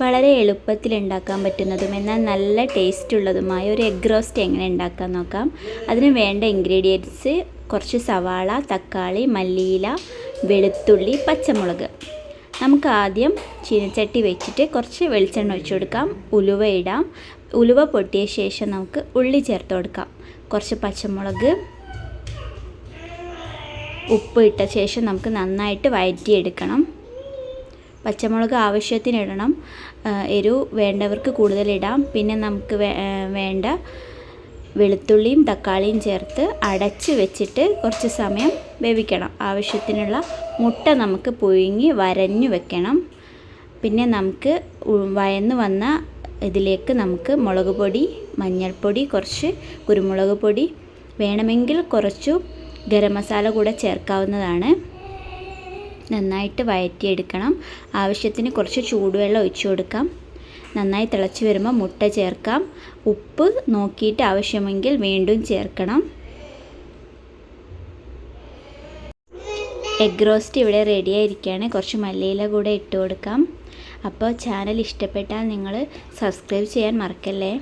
വളരെ എളുപ്പത്തിൽ ഉണ്ടാക്കാൻ പറ്റുന്നതും എന്നാൽ നല്ല ടേസ്റ്റ് ഉള്ളതുമായ ഒരു എഗ് റോസ്റ്റ് എങ്ങനെ ഉണ്ടാക്കാൻ നോക്കാം. അതിന് വേണ്ട ഇൻഗ്രീഡിയൻസ് കുറച്ച് സവാള, തക്കാളി, മല്ലിയില, വെളുത്തുള്ളി, പച്ചമുളക്. നമുക്ക് ആദ്യം ചീനച്ചട്ടി വെച്ചിട്ട് കുറച്ച് വെളിച്ചെണ്ണ ഒഴിച്ചു കൊടുക്കാം. ഉലുവ ഇടാം. ഉലുവ പൊട്ടിയ ശേഷം നമുക്ക് ഉള്ളി ചേർത്ത് കൊടുക്കാം. കുറച്ച് പച്ചമുളക്, ഉപ്പ് ഇട്ട ശേഷം നമുക്ക് നന്നായിട്ട് വഴറ്റിയെടുക്കണം. പച്ചമുളക് ആവശ്യത്തിന് ഇടണം. എരിവ് വേണ്ടവർക്ക് കൂടുതലിടാം. പിന്നെ നമുക്ക് വേണ്ട വെളുത്തുള്ളിയും തക്കാളിയും ചേർത്ത് അടച്ച് വെച്ചിട്ട് കുറച്ച് സമയം വേവിക്കണം. ആവശ്യത്തിനുള്ള മുട്ട നമുക്ക് പുഴുങ്ങി വരഞ്ഞു വെക്കണം. പിന്നെ നമുക്ക് വയന്ന് വന്ന ഇതിലേക്ക് നമുക്ക് മുളക് പൊടി, മഞ്ഞൾപ്പൊടി, കുറച്ച് കുരുമുളക് പൊടി, വേണമെങ്കിൽ കുറച്ചു ഗരം മസാല കൂടെ ചേർക്കാവുന്നതാണ്. നന്നായിട്ട് വഴറ്റിയെടുക്കണം. ആവശ്യത്തിന് കുറച്ച് ചൂടുവെള്ളം ഒഴിച്ചു കൊടുക്കാം. നന്നായി തിളച്ച് വരുമ്പോൾ മുട്ട ചേർക്കാം. ഉപ്പ് നോക്കിയിട്ട് ആവശ്യമെങ്കിൽ വീണ്ടും ചേർക്കണം. എഗ് റോസ്റ്റ് ഇവിടെ റെഡി ആയിരിക്കുകയാണ്. കുറച്ച് മല്ലിയില കൂടെ ഇട്ട് കൊടുക്കാം. അപ്പോൾ ചാനൽ ഇഷ്ടപ്പെട്ടാൽ നിങ്ങൾ സബ്സ്ക്രൈബ് ചെയ്യാൻ മറക്കല്ലേ.